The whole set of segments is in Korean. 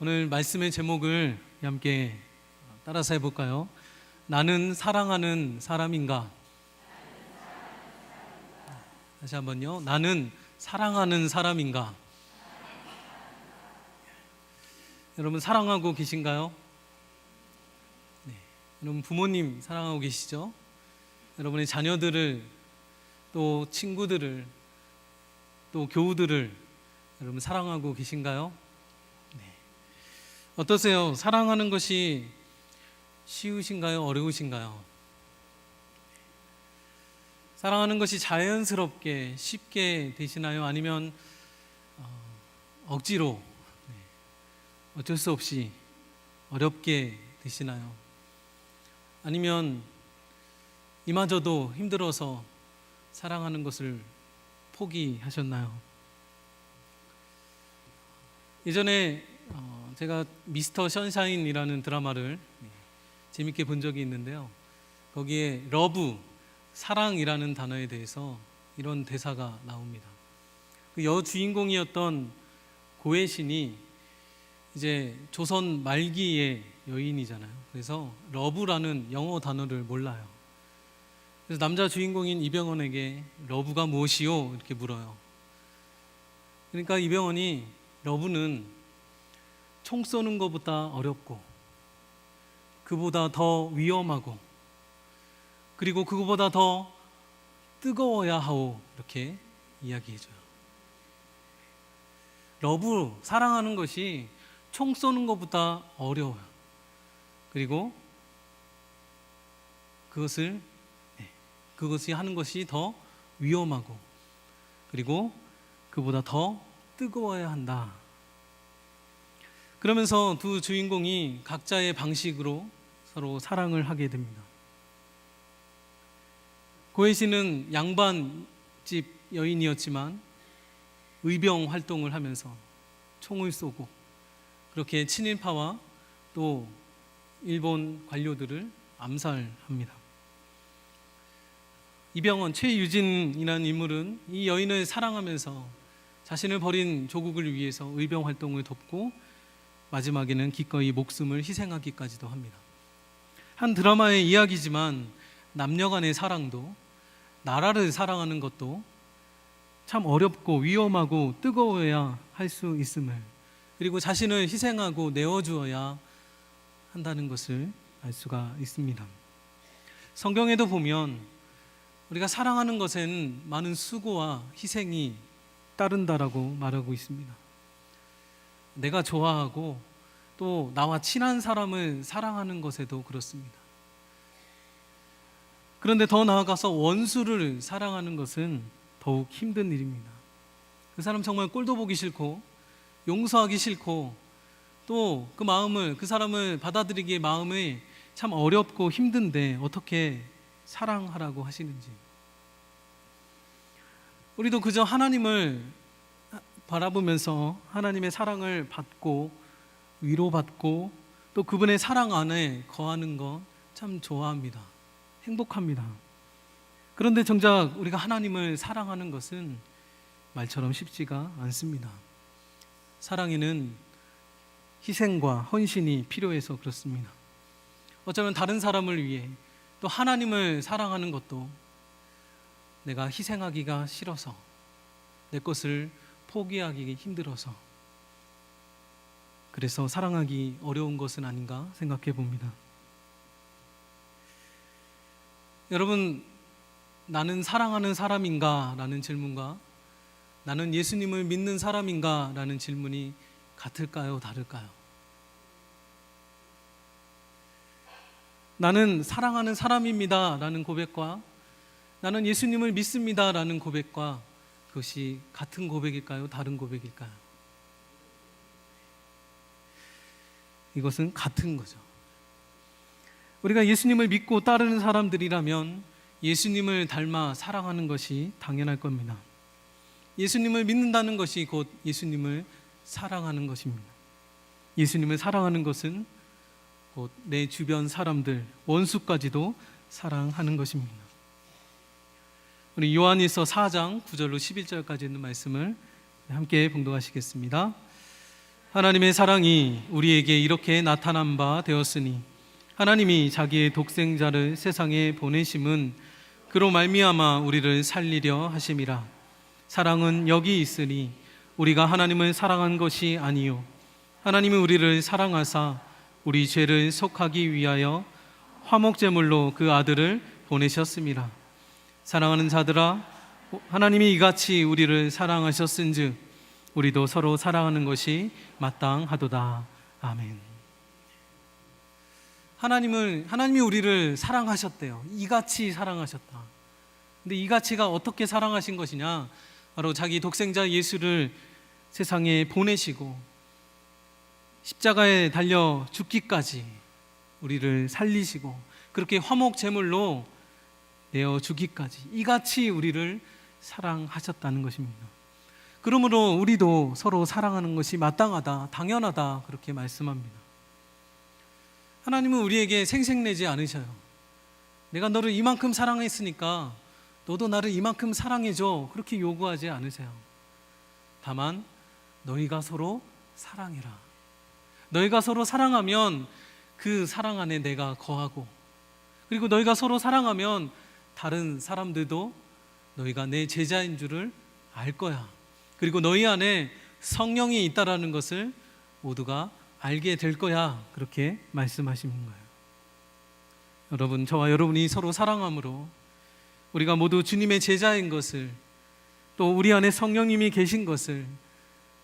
오늘 말씀의 제목을 함께 따라서 해볼까요? 나는 사랑하는 사람인가? 다시 한번요. 나는 사랑하는 사람인가? 여러분 사랑하고 계신가요? 네. 여러분 부모님 사랑하고 계시죠? 여러분의 자녀들을, 또 친구들을, 또 교우들을 여러분 사랑하고 계신가요? 네. 어떠세요? 사랑하는 것이 쉬우신가요? 어려우신가요? 사랑하는 것이 자연스럽게 쉽게 되시나요? 아니면 억지로 어쩔 수 없이 어렵게 되시나요? 아니면 이마저도 힘들어서 사랑하는 것을 포기하셨나요? 예전에 제가 미스터 선샤인이라는 드라마를 재밌게 본 적이 있는데요. 거기에 러브, 사랑이라는 단어에 대해서 이런 대사가 나옵니다. 그 여주인공이었던 고혜신이 이제 조선 말기의 여인이잖아요. 그래서 러브라는 영어 단어를 몰라요. 그래서 남자 주인공인 이병헌에게 러브가 무엇이요? 이렇게 물어요. 그러니까 이병헌이 러브는 총 쏘는 것보다 어렵고 그보다 더 위험하고 그리고 그거보다 더 뜨거워야 하오 이렇게 이야기해줘요. 러브, 사랑하는 것이 총 쏘는 것보다 어려워요. 그리고 그것이 하는 것이 더 위험하고 그리고 그보다 더 뜨거워야 한다. 그러면서 두 주인공이 각자의 방식으로 서로 사랑을 하게 됩니다. 고혜신은 양반집 여인이었지만 의병 활동을 하면서 총을 쏘고 그렇게 친일파와 또 일본 관료들을 암살합니다. 이병헌, 최유진이라는 인물은 이 여인을 사랑하면서 자신을 버린 조국을 위해서 의병 활동을 돕고 마지막에는 기꺼이 목숨을 희생하기까지도 합니다. 한 드라마의 이야기지만 남녀 간의 사랑도, 나라를 사랑하는 것도 참 어렵고 위험하고 뜨거워야 할 수 있음을, 그리고 자신을 희생하고 내어주어야 한다는 것을 알 수가 있습니다. 성경에도 보면 우리가 사랑하는 것엔 많은 수고와 희생이 따른다라고 말하고 있습니다. 내가 좋아하고 또 나와 친한 사람을 사랑하는 것에도 그렇습니다. 그런데 더 나아가서 원수를 사랑하는 것은 더욱 힘든 일입니다. 그 사람 정말 꼴도 보기 싫고 용서하기 싫고 또 그 사람을 받아들이기에 마음이 참 어렵고 힘든데 어떻게 사랑하라고 하시는지. 우리도 그저 하나님을 바라보면서 하나님의 사랑을 받고 위로받고 또 그분의 사랑 안에 거하는 것 참 좋아합니다. 행복합니다. 그런데 정작 우리가 하나님을 사랑하는 것은 말처럼 쉽지가 않습니다. 사랑에는 희생과 헌신이 필요해서 그렇습니다. 어쩌면 다른 사람을 위해 또 하나님을 사랑하는 것도 내가 희생하기가 싫어서 내 것을 포기하기 힘들어서 그래서 사랑하기 어려운 것은 아닌가 생각해 봅니다. 여러분, 나는 사랑하는 사람인가? 라는 질문과 나는 예수님을 믿는 사람인가? 라는 질문이 같을까요? 다를까요? 나는 사랑하는 사람입니다. 라는 고백과 나는 예수님을 믿습니다. 라는 고백과 그것이 같은 고백일까요? 다른 고백일까요? 이것은 같은 거죠. 우리가 예수님을 믿고 따르는 사람들이라면 예수님을 닮아 사랑하는 것이 당연할 겁니다. 예수님을 믿는다는 것이 곧 예수님을 사랑하는 것입니다. 예수님을 사랑하는 것은 곧 내 주변 사람들, 원수까지도 사랑하는 것입니다. 우리 요한일서 4장 9절로 11절까지 있는 말씀을 함께 봉독하시겠습니다. 하나님의 사랑이 우리에게 이렇게 나타난 바 되었으니 하나님이 자기의 독생자를 세상에 보내심은 그로 말미암아 우리를 살리려 하심이라. 사랑은 여기 있으니 우리가 하나님을 사랑한 것이 아니요 하나님은 우리를 사랑하사 우리 죄를 속하기 위하여 화목제물로 그 아들을 보내셨습니다. 사랑하는 자들아, 하나님이 이같이 우리를 사랑하셨은즉 우리도 서로 사랑하는 것이 마땅하도다. 아멘. 하나님이 우리를 사랑하셨대요. 이같이 사랑하셨다. 근데 이같이가 어떻게 사랑하신 것이냐? 바로 자기 독생자 예수를 세상에 보내시고 십자가에 달려 죽기까지 우리를 살리시고 그렇게 화목 제물로 내어 주기까지 이같이 우리를 사랑하셨다는 것입니다. 그러므로 우리도 서로 사랑하는 것이 마땅하다, 당연하다 그렇게 말씀합니다. 하나님은 우리에게 생색내지 않으셔요. 내가 너를 이만큼 사랑했으니까 너도 나를 이만큼 사랑해줘 그렇게 요구하지 않으세요. 다만 너희가 서로 사랑해라. 너희가 서로 사랑하면 그 사랑 안에 내가 거하고, 그리고 너희가 서로 사랑하면 다른 사람들도 너희가 내 제자인 줄을 알 거야. 그리고 너희 안에 성령이 있다라는 것을 모두가 알게 될 거야. 그렇게 말씀하시는 거예요. 여러분, 저와 여러분이 서로 사랑함으로 우리가 모두 주님의 제자인 것을, 또 우리 안에 성령님이 계신 것을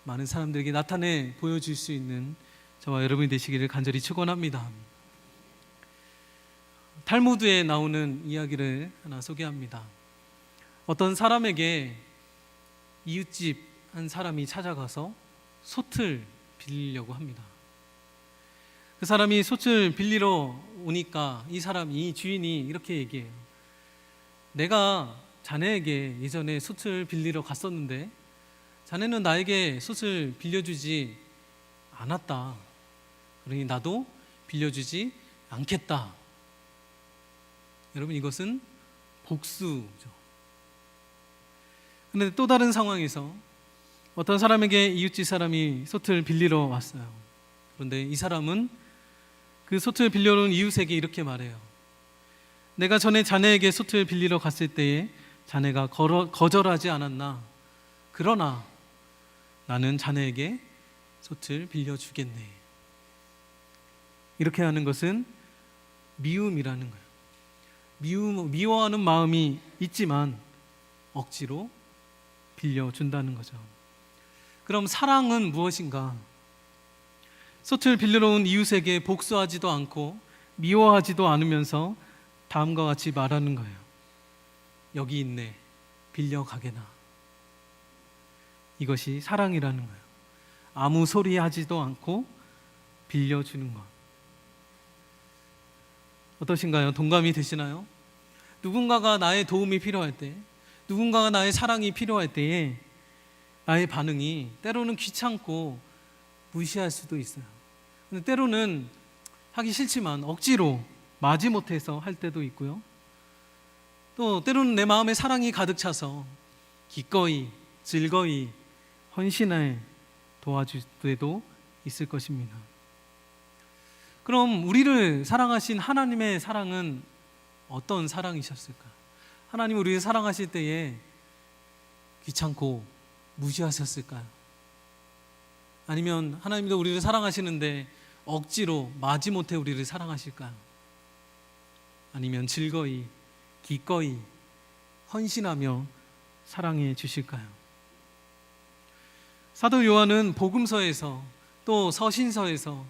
많은 사람들에게 나타내 보여줄 수 있는 저와 여러분이 되시기를 간절히 축원합니다. 탈무드에 나오는 이야기를 하나 소개합니다. 어떤 사람에게 이웃집 한 사람이 찾아가서 솥을 빌리려고 합니다. 그 사람이 솥을 빌리러 오니까 이 주인이 이렇게 얘기해요. 내가 자네에게 예전에 솥을 빌리러 갔었는데 자네는 나에게 솥을 빌려주지 않았다. 그러니 나도 빌려주지 않겠다. 여러분, 이것은 복수죠. 그런데 또 다른 상황에서 어떤 사람에게 이웃집 사람이 솥을 빌리러 왔어요. 그런데 이 사람은 그 솥을 빌려온 이웃에게 이렇게 말해요. 내가 전에 자네에게 솥을 빌리러 갔을 때에 자네가 거절하지 않았나? 그러나 나는 자네에게 솥을 빌려주겠네. 이렇게 하는 것은 미움이라는 거예요. 미워하는 마음이 있지만 억지로 빌려준다는 거죠. 그럼 사랑은 무엇인가? 솥을 빌리러 온 이웃에게 복수하지도 않고 미워하지도 않으면서 다음과 같이 말하는 거예요. 여기 있네, 빌려가게나. 이것이 사랑이라는 거예요. 아무 소리 하지도 않고 빌려주는 것. 어떠신가요? 동감이 되시나요? 누군가가 나의 도움이 필요할 때, 누군가가 나의 사랑이 필요할 때에 나의 반응이 때로는 귀찮고 무시할 수도 있어요. 근데 때로는 하기 싫지만 억지로 마지못해서 할 때도 있고요. 또 때로는 내 마음에 사랑이 가득 차서 기꺼이 즐거이 헌신해 도와줄 때도 있을 것입니다. 그럼 우리를 사랑하신 하나님의 사랑은 어떤 사랑이셨을까? 하나님 우리를 사랑하실 때에 귀찮고 무시하셨을까요? 아니면 하나님도 우리를 사랑하시는데 억지로 마지못해 우리를 사랑하실까요? 아니면 즐거이 기꺼이 헌신하며 사랑해 주실까요? 사도 요한은 복음서에서 또 서신서에서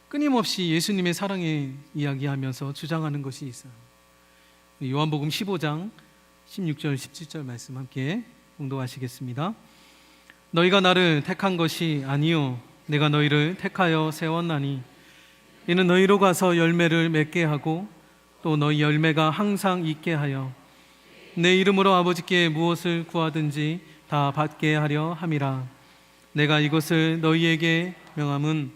끊임없이 예수님의 사랑에 이야기하면서 주장하는 것이 있어요. 요한복음 15장 16절 17절 말씀 함께 봉독하시겠습니다. 너희가 나를 택한 것이 아니요 내가 너희를 택하여 세웠나니 이는 너희로 가서 열매를 맺게 하고 또 너희 열매가 항상 있게 하여 내 이름으로 아버지께 무엇을 구하든지 다 받게 하려 함이라. 내가 이것을 너희에게 명함은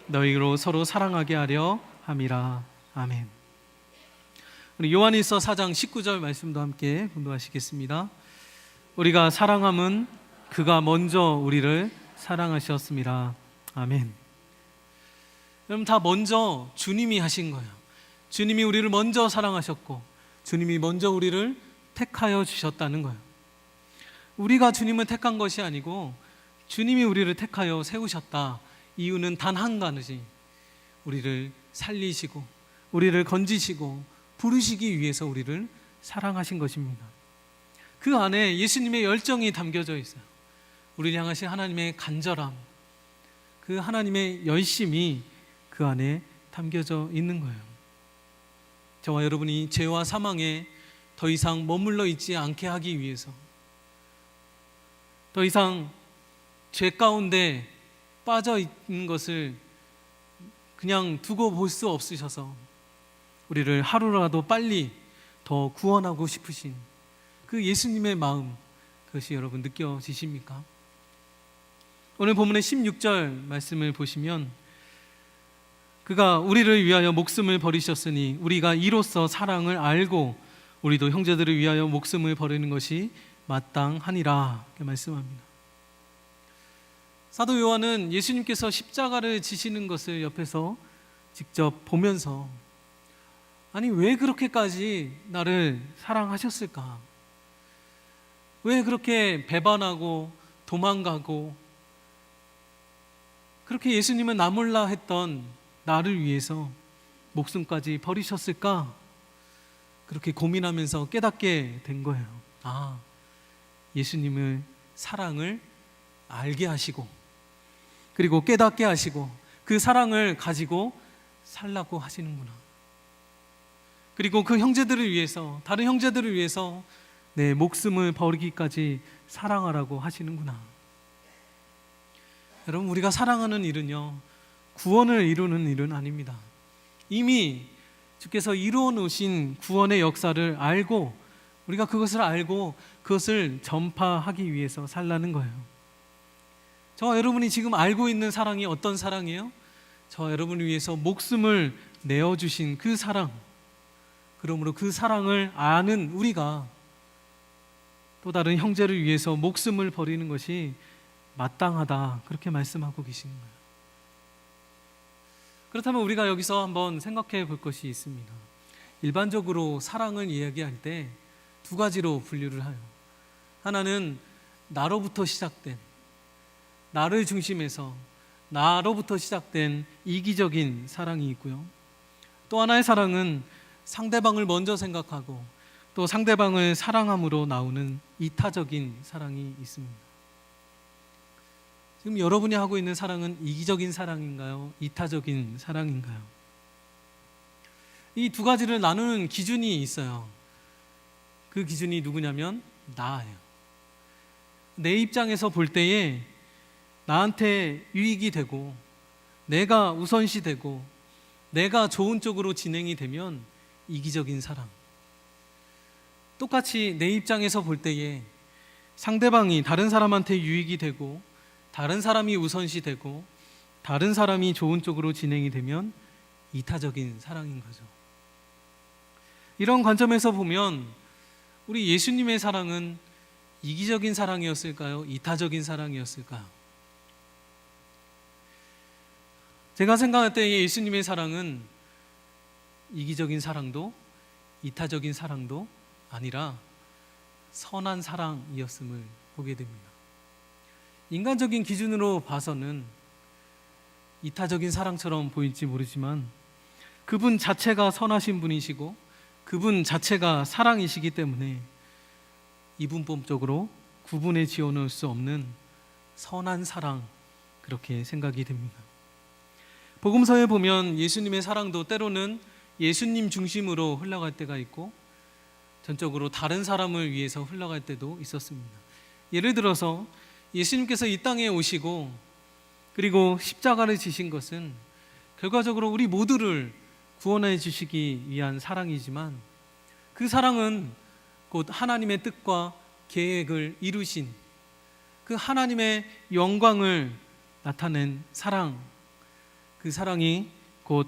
너희로 서로 사랑하게 하려 함이라. 아멘. 우리 요한일서 4장 19절 말씀도 함께 봉독하시겠습니다. 우리가 사랑함은 그가 먼저 우리를 사랑하셨습니다. 아멘. 여러분, 다 먼저 주님이 하신 거예요. 주님이 우리를 먼저 사랑하셨고 주님이 먼저 우리를 택하여 주셨다는 거예요. 우리가 주님을 택한 것이 아니고 주님이 우리를 택하여 세우셨다. 이유는 단 한 가지, 우리를 살리시고 우리를 건지시고 부르시기 위해서 우리를 사랑하신 것입니다. 그 안에 예수님의 열정이 담겨져 있어요. 우리를 향하신 하나님의 간절함, 그 하나님의 열심이 그 안에 담겨져 있는 거예요. 저와 여러분이 죄와 사망에 더 이상 머물러 있지 않게 하기 위해서, 더 이상 죄 가운데 빠져 있는 것을 그냥 두고 볼 수 없으셔서 우리를 하루라도 빨리 더 구원하고 싶으신 그 예수님의 마음, 그것이 여러분 느껴지십니까? 오늘 본문의 16절 말씀을 보시면, 그가 우리를 위하여 목숨을 버리셨으니 우리가 이로써 사랑을 알고 우리도 형제들을 위하여 목숨을 버리는 것이 마땅하니라, 이렇게 말씀합니다. 사도 요한은 예수님께서 십자가를 지시는 것을 옆에서 직접 보면서, 아니 왜 그렇게까지 나를 사랑하셨을까? 왜 그렇게 배반하고 도망가고 그렇게 예수님은 나 몰라 했던 나를 위해서 목숨까지 버리셨을까? 그렇게 고민하면서 깨닫게 된 거예요. 아, 예수님을 사랑을 알게 하시고 그리고 깨닫게 하시고 그 사랑을 가지고 살라고 하시는구나. 그리고 그 형제들을 위해서, 다른 형제들을 위해서 내 목숨을 버리기까지 사랑하라고 하시는구나. 여러분, 우리가 사랑하는 일은요, 구원을 이루는 일은 아닙니다. 이미 주께서 이루어 놓으신 구원의 역사를 알고, 우리가 그것을 알고 그것을 전파하기 위해서 살라는 거예요. 저와 여러분이 지금 알고 있는 사랑이 어떤 사랑이에요? 저와 여러분을 위해서 목숨을 내어주신 그 사랑. 그러므로 그 사랑을 아는 우리가 또 다른 형제를 위해서 목숨을 버리는 것이 마땅하다, 그렇게 말씀하고 계시는 거예요. 그렇다면 우리가 여기서 한번 생각해 볼 것이 있습니다. 일반적으로 사랑을 이야기할 때 두 가지로 분류를 해요. 하나는 나로부터 시작된, 나를 중심에서 나로부터 시작된 이기적인 사랑이 있고요. 또 하나의 사랑은 상대방을 먼저 생각하고 또 상대방을 사랑함으로 나오는 이타적인 사랑이 있습니다. 지금 여러분이 하고 있는 사랑은 이기적인 사랑인가요? 이타적인 사랑인가요? 이 두 가지를 나누는 기준이 있어요. 그 기준이 누구냐면 나예요. 내 입장에서 볼 때에 나한테 유익이 되고 내가 우선시 되고 내가 좋은 쪽으로 진행이 되면 이기적인 사랑. 똑같이 내 입장에서 볼 때에 상대방이 다른 사람한테 유익이 되고 다른 사람이 우선시 되고 다른 사람이 좋은 쪽으로 진행이 되면 이타적인 사랑인 거죠. 이런 관점에서 보면 우리 예수님의 사랑은 이기적인 사랑이었을까요? 이타적인 사랑이었을까요? 제가 생각할 때 예수님의 사랑은 이기적인 사랑도 이타적인 사랑도 아니라 선한 사랑이었음을 보게 됩니다. 인간적인 기준으로 봐서는 이타적인 사랑처럼 보일지 모르지만 그분 자체가 선하신 분이시고 그분 자체가 사랑이시기 때문에 이분법적으로 구분해 지어놓을 수 없는 선한 사랑, 그렇게 생각이 됩니다. 복음서에 보면 예수님의 사랑도 때로는 예수님 중심으로 흘러갈 때가 있고 전적으로 다른 사람을 위해서 흘러갈 때도 있었습니다. 예를 들어서 예수님께서 이 땅에 오시고 그리고 십자가를 지신 것은 결과적으로 우리 모두를 구원해 주시기 위한 사랑이지만 그 사랑은 곧 하나님의 뜻과 계획을 이루신 그 하나님의 영광을 나타낸 사랑, 그 사랑이 곧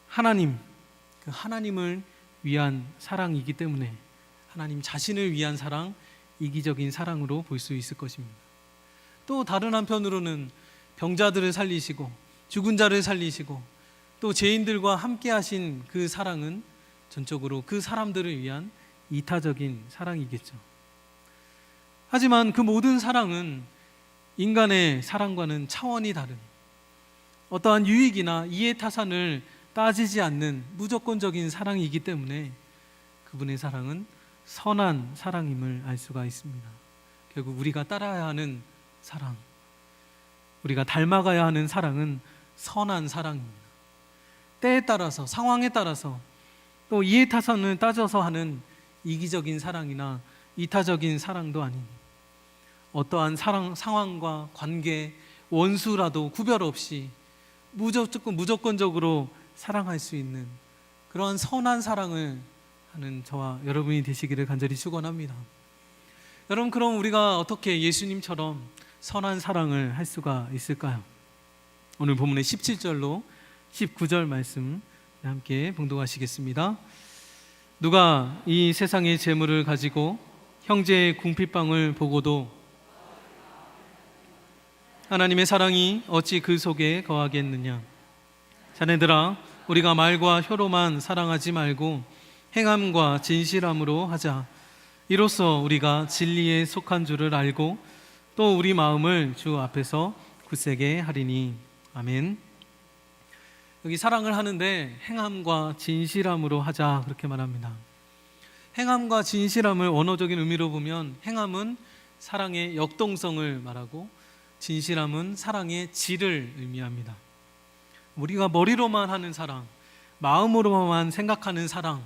하나님, 그 하나님을 위한 사랑이기 때문에 하나님 자신을 위한 사랑, 이기적인 사랑으로 볼 수 있을 것입니다. 또 다른 한편으로는 병자들을 살리시고 죽은 자를 살리시고 또 죄인들과 함께 하신 그 사랑은 전적으로 그 사람들을 위한 이타적인 사랑이겠죠. 하지만 그 모든 사랑은 인간의 사랑과는 차원이 다른, 어떠한 유익이나 이해타산을 따지지 않는 무조건적인 사랑이기 때문에 그분의 사랑은 선한 사랑임을 알 수가 있습니다. 결국 우리가 따라야 하는 사랑, 우리가 닮아가야 하는 사랑은 선한 사랑입니다. 때에 따라서, 상황에 따라서, 또 이해타산을 따져서 하는 이기적인 사랑이나 이타적인 사랑도 아닌, 어떠한 상황과 관계, 원수라도 구별 없이 무조건적으로 사랑할 수 있는 그러한 선한 사랑을 하는 저와 여러분이 되시기를 간절히 축원합니다. 여러분, 그럼 우리가 어떻게 예수님처럼 선한 사랑을 할 수가 있을까요? 오늘 본문의 17절로 19절 말씀 함께 봉독하시겠습니다. 누가 이 세상의 재물을 가지고 형제의 궁핍방을 보고도 하나님의 사랑이 어찌 그 속에 거하겠느냐. 자네들아, 우리가 말과 혀로만 사랑하지 말고 행함과 진실함으로 하자. 이로써 우리가 진리에 속한 줄을 알고 또 우리 마음을 주 앞에서 굳세게 하리니. 아멘. 여기 사랑을 하는데 행함과 진실함으로 하자, 그렇게 말합니다. 행함과 진실함을 언어적인 의미로 보면 행함은 사랑의 역동성을 말하고 진실함은 사랑의 질을 의미합니다. 우리가 머리로만 하는 사랑, 마음으로만 생각하는 사랑,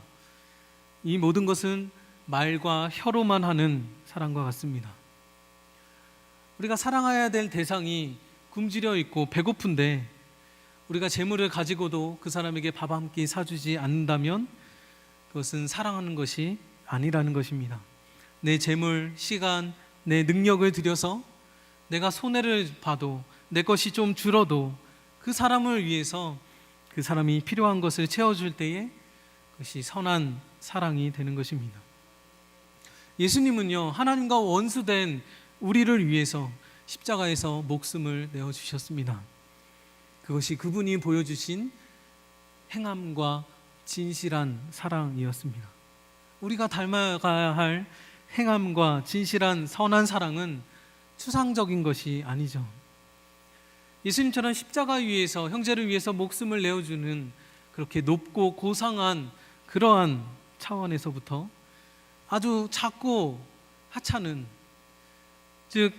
이 모든 것은 말과 혀로만 하는 사랑과 같습니다. 우리가 사랑해야 될 대상이 굶주려 있고 배고픈데 우리가 재물을 가지고도 그 사람에게 밥 한 끼 사주지 않는다면 그것은 사랑하는 것이 아니라는 것입니다. 내 재물, 시간, 내 능력을 들여서 내가 손해를 봐도 내 것이 좀 줄어도 그 사람을 위해서 그 사람이 필요한 것을 채워줄 때에 그것이 선한 사랑이 되는 것입니다. 예수님은요, 하나님과 원수된 우리를 위해서 십자가에서 목숨을 내어주셨습니다. 그것이 그분이 보여주신 행함과 진실한 사랑이었습니다. 우리가 닮아가야 할 행함과 진실한 선한 사랑은 추상적인 것이 아니죠. 예수님처럼 십자가 위에서 형제를 위해서 목숨을 내어주는 그렇게 높고 고상한 그러한 차원에서부터 아주 작고 하찮은, 즉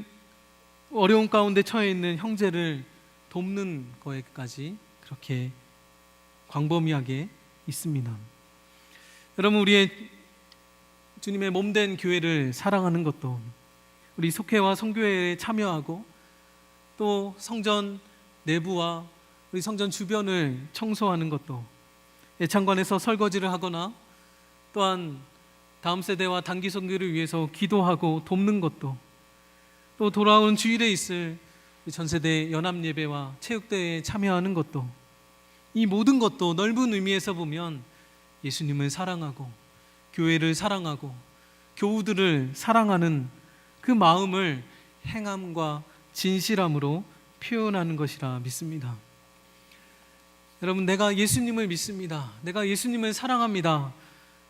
어려운 가운데 처해 있는 형제를 돕는 거에까지 그렇게 광범위하게 있습니다. 여러분, 우리의 주님의 몸된 교회를 사랑하는 것도, 우리 속회와 선교회에 참여하고 또 성전 내부와 우리 성전 주변을 청소하는 것도, 예창관에서 설거지를 하거나 또한 다음 세대와 단기 선교를 위해서 기도하고 돕는 것도, 또 돌아오는 주일에 있을 전세대 연합예배와 체육대회에 참여하는 것도, 이 모든 것도 넓은 의미에서 보면 예수님을 사랑하고 교회를 사랑하고 교우들을 사랑하는 그 마음을 행함과 진실함으로 표현하는 것이라 믿습니다. 여러분, 내가 예수님을 믿습니다, 내가 예수님을 사랑합니다,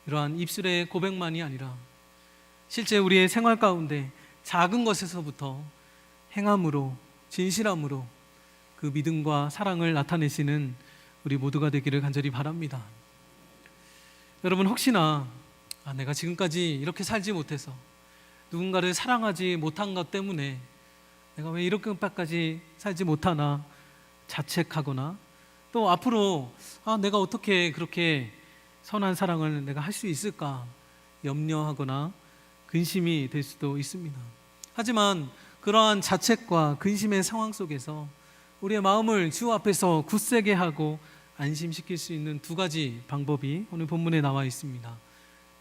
이러한 입술의 고백만이 아니라 실제 우리의 생활 가운데 작은 것에서부터 행함으로, 진실함으로 그 믿음과 사랑을 나타내시는 우리 모두가 되기를 간절히 바랍니다. 여러분, 혹시나 내가 지금까지 이렇게 살지 못해서, 누군가를 사랑하지 못한 것 때문에 내가 왜 이렇게까지 살지 못하나 자책하거나, 또 앞으로 내가 어떻게 그렇게 선한 사랑을 내가 할 수 있을까 염려하거나 근심이 될 수도 있습니다. 하지만 그러한 자책과 근심의 상황 속에서 우리의 마음을 주 앞에서 굳세게 하고 안심시킬 수 있는 두 가지 방법이 오늘 본문에 나와 있습니다.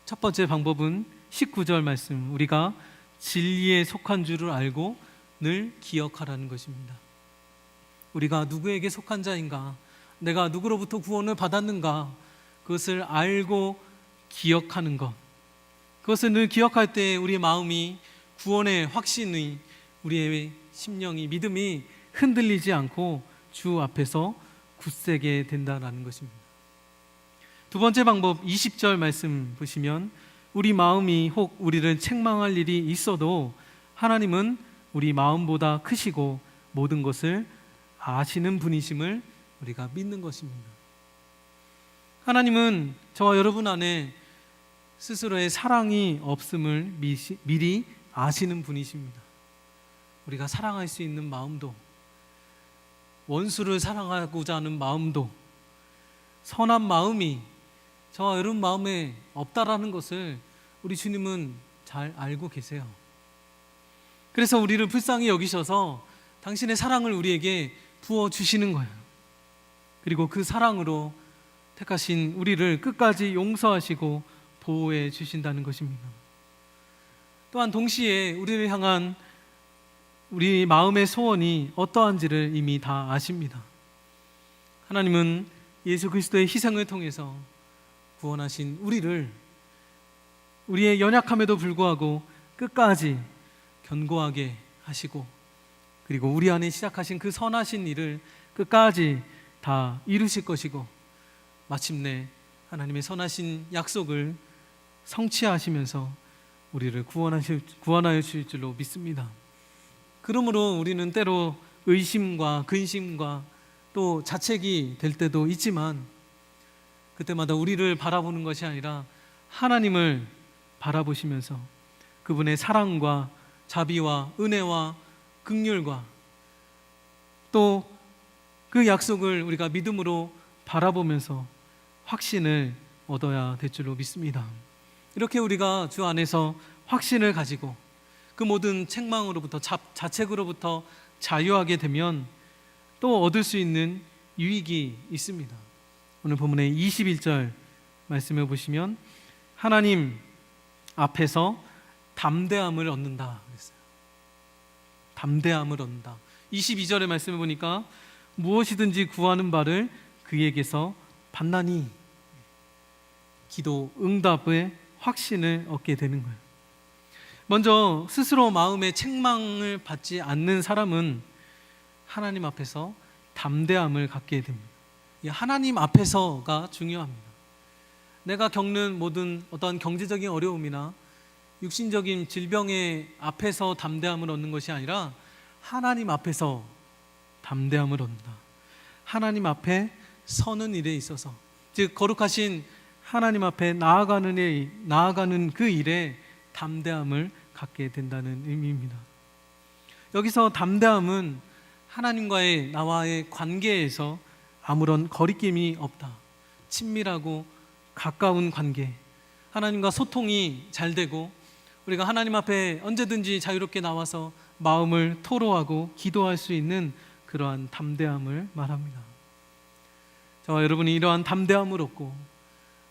첫 번째 방법은 19절 말씀, 우리가 진리에 속한 줄을 알고 늘 기억하라는 것입니다. 우리가 누구에게 속한 자인가, 내가 누구로부터 구원을 받았는가, 그것을 알고 기억하는 것, 그것을 늘 기억할 때 우리의 마음이 구원의 확신이, 우리의 심령이, 믿음이 흔들리지 않고 주 앞에서 굳세게 된다라는 것입니다. 두 번째 방법 20절 말씀 보시면 우리 마음이 혹 우리를 책망할 일이 있어도 하나님은 우리 마음보다 크시고 모든 것을 아시는 분이심을 우리가 믿는 것입니다. 하나님은 저와 여러분 안에 스스로의 사랑이 없음을 미리 아시는 분이십니다. 우리가 사랑할 수 있는 마음도, 원수를 사랑하고자 하는 마음도, 선한 마음이 저와 여러분 마음에 없다라는 것을 우리 주님은 잘 알고 계세요. 그래서 우리를 불쌍히 여기셔서 당신의 사랑을 우리에게 부어주시는 거예요. 그리고 그 사랑으로 택하신 우리를 끝까지 용서하시고 보호해 주신다는 것입니다. 또한 동시에 우리를 향한 우리 마음의 소원이 어떠한지를 이미 다 아십니다. 하나님은 예수 그리스도의 희생을 통해서 구원하신 우리를 우리의 연약함에도 불구하고 끝까지 견고하게 하시고, 그리고 우리 안에 시작하신 그 선하신 일을 끝까지 다 이루실 것이고, 마침내 하나님의 선하신 약속을 성취하시면서 우리를 구원하여 주실 줄로 믿습니다. 그러므로 우리는 때로 의심과 근심과 또 자책이 될 때도 있지만, 그때마다 우리를 바라보는 것이 아니라 하나님을 바라보시면서 그분의 사랑과 자비와 은혜와 긍휼과 또 그 약속을 우리가 믿음으로 바라보면서 확신을 얻어야 될 줄로 믿습니다. 이렇게 우리가 주 안에서 확신을 가지고 그 모든 책망으로부터 자책으로부터 자유하게 되면 또 얻을 수 있는 유익이 있습니다. 오늘 본문의 21절 말씀을 보시면 하나님 앞에서 담대함을 얻는다 그랬어요. 담대함을 얻는다. 22절의 말씀을 보니까 무엇이든지 구하는 바를 그에게서 받나니, 기도 응답의 확신을 얻게 되는 거예요. 먼저 스스로 마음의 책망을 받지 않는 사람은 하나님 앞에서 담대함을 갖게 됩니다. 이 하나님 앞에서가 중요합니다. 내가 겪는 모든 어떤 경제적인 어려움이나 육신적인 질병의 앞에서 담대함을 얻는 것이 아니라 하나님 앞에서 담대함을 얻는다. 하나님 앞에 서는 일에 있어서, 즉 거룩하신 하나님 앞에 나아가는 그 일에 담대함을 갖게 된다는 의미입니다. 여기서 담대함은 하나님과의 나와의 관계에서 아무런 거리낌이 없다. 친밀하고 가까운 관계, 하나님과 소통이 잘 되고 우리가 하나님 앞에 언제든지 자유롭게 나와서 마음을 토로하고 기도할 수 있는 그러한 담대함을 말합니다. 저와 여러분이 이러한 담대함을 얻고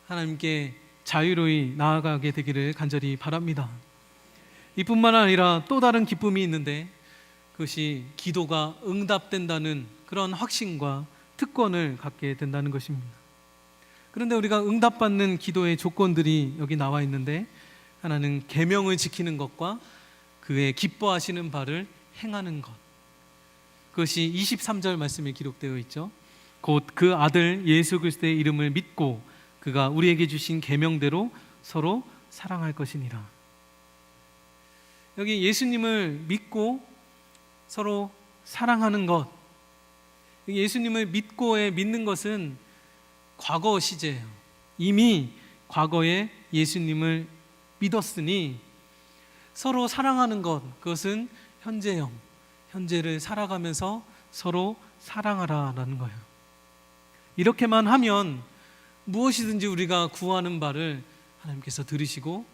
하나님께 자유로이 나아가게 되기를 간절히 바랍니다. 이뿐만 아니라 또 다른 기쁨이 있는데, 그것이 기도가 응답된다는 그런 확신과 특권을 갖게 된다는 것입니다. 그런데 우리가 응답받는 기도의 조건들이 여기 나와 있는데, 하나는 계명을 지키는 것과 그의 기뻐하시는 바를 행하는 것, 그것이 23절 말씀에 기록되어 있죠. 곧 그 아들 예수 그리스도의 이름을 믿고 그가 우리에게 주신 계명대로 서로 사랑할 것이니라. 여기 예수님을 믿고 서로 사랑하는 것, 예수님을 믿는 것은 과거 시제예요. 이미 과거에 예수님을 믿었으니 서로 사랑하는 것, 그것은 현재형, 현재를 살아가면서 서로 사랑하라라는 거예요. 이렇게만 하면 무엇이든지 우리가 구하는 바를 하나님께서 들으시고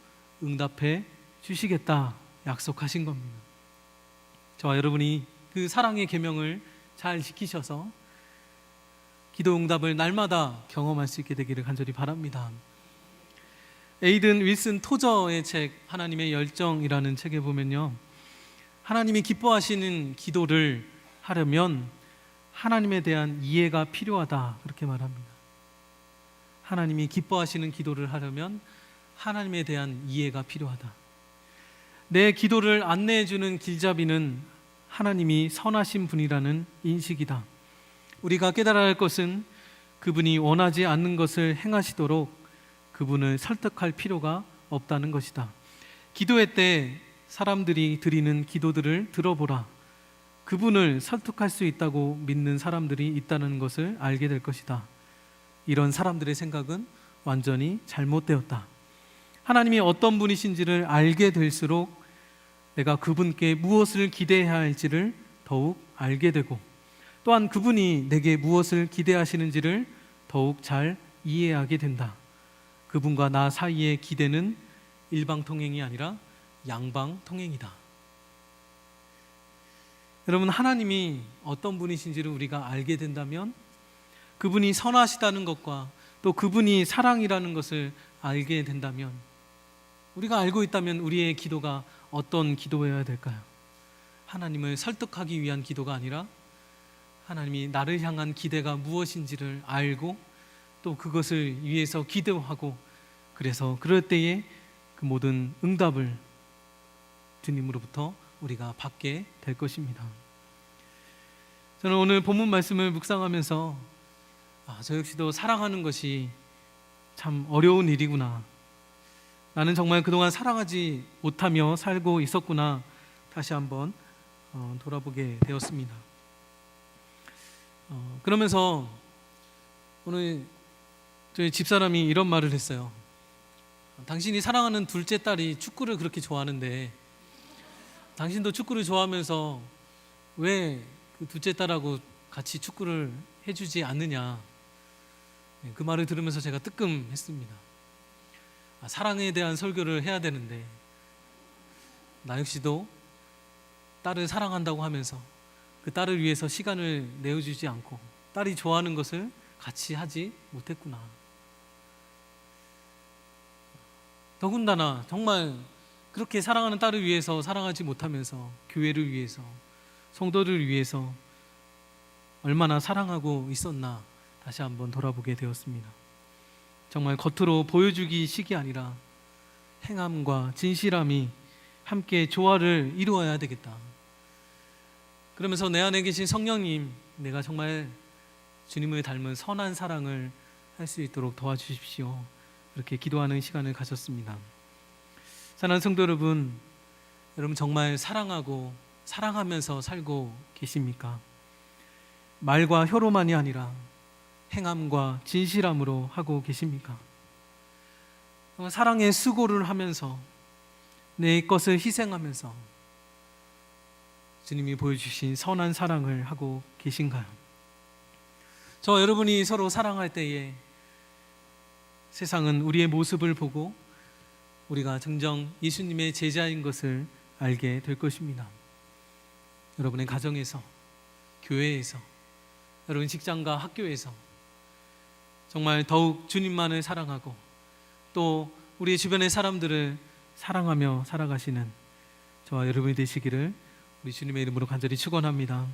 응답해 주시겠다 약속하신 겁니다. 저와 여러분이 그 사랑의 계명을 잘 지키셔서 기도 응답을 날마다 경험할 수 있게 되기를 간절히 바랍니다. 에이든 윌슨 토저의 책 하나님의 열정이라는 책에 보면요, 하나님이 기뻐하시는 기도를 하려면 하나님에 대한 이해가 필요하다 그렇게 말합니다. 하나님이 기뻐하시는 기도를 하려면 하나님에 대한 이해가 필요하다. 내 기도를 안내해 주는 길잡이는 하나님이 선하신 분이라는 인식이다. 우리가 깨달아야 할 것은 그분이 원하지 않는 것을 행하시도록 그분을 설득할 필요가 없다는 것이다. 기도회 때 사람들이 드리는 기도들을 들어보라. 그분을 설득할 수 있다고 믿는 사람들이 있다는 것을 알게 될 것이다. 이런 사람들의 생각은 완전히 잘못되었다. 하나님이 어떤 분이신지를 알게 될수록 내가 그분께 무엇을 기대해야 할지를 더욱 알게 되고, 또한 그분이 내게 무엇을 기대하시는지를 더욱 잘 이해하게 된다. 그분과 나 사이의 기대는 일방통행이 아니라 양방통행이다. 여러분, 하나님이 어떤 분이신지를 우리가 알게 된다면, 그분이 선하시다는 것과 또 그분이 사랑이라는 것을 알게 된다면, 우리가 알고 있다면 우리의 기도가 어떤 기도여야 될까요? 하나님을 설득하기 위한 기도가 아니라 하나님이 나를 향한 기대가 무엇인지를 알고 또 그것을 위해서 기도하고, 그래서 그럴 때에 그 모든 응답을 주님으로부터 우리가 받게 될 것입니다. 저는 오늘 본문 말씀을 묵상하면서 저 역시도 사랑하는 것이 참 어려운 일이구나, 나는 정말 그동안 사랑하지 못하며 살고 있었구나, 다시 한번 돌아보게 되었습니다. 그러면서 오늘 저희 집사람이 이런 말을 했어요. 당신이 사랑하는 둘째 딸이 축구를 그렇게 좋아하는데 당신도 축구를 좋아하면서 왜 그 둘째 딸하고 같이 축구를 해주지 않느냐. 그 말을 들으면서 제가 뜨끔했습니다. 사랑에 대한 설교를 해야 되는데 나 역시도 딸을 사랑한다고 하면서 그 딸을 위해서 시간을 내어주지 않고 딸이 좋아하는 것을 같이 하지 못했구나. 더군다나 정말 그렇게 사랑하는 딸을 위해서 사랑하지 못하면서 교회를 위해서, 성도를 위해서 얼마나 사랑하고 있었나 다시 한번 돌아보게 되었습니다. 정말 겉으로 보여주기식이 아니라 행함과 진실함이 함께 조화를 이루어야 되겠다. 그러면서 내 안에 계신 성령님, 내가 정말 주님을 닮은 선한 사랑을 할 수 있도록 도와주십시오. 그렇게 기도하는 시간을 가졌습니다. 사랑하는 성도 여러분, 여러분 정말 사랑하고 사랑하면서 살고 계십니까? 말과 혀로만이 아니라 행함과 진실함으로 하고 계십니까? 사랑의 수고를 하면서 내 것을 희생하면서 주님이 보여주신 선한 사랑을 하고 계신가요? 저 여러분이 서로 사랑할 때에 세상은 우리의 모습을 보고 우리가 정정 예수님의 제자인 것을 알게 될 것입니다. 여러분의 가정에서, 교회에서, 여러분 직장과 학교에서 정말 더욱 주님만을 사랑하고 또 우리 주변의 사람들을 사랑하며 살아가시는 저와 여러분이 되시기를 우리 주님의 이름으로 간절히 축원합니다.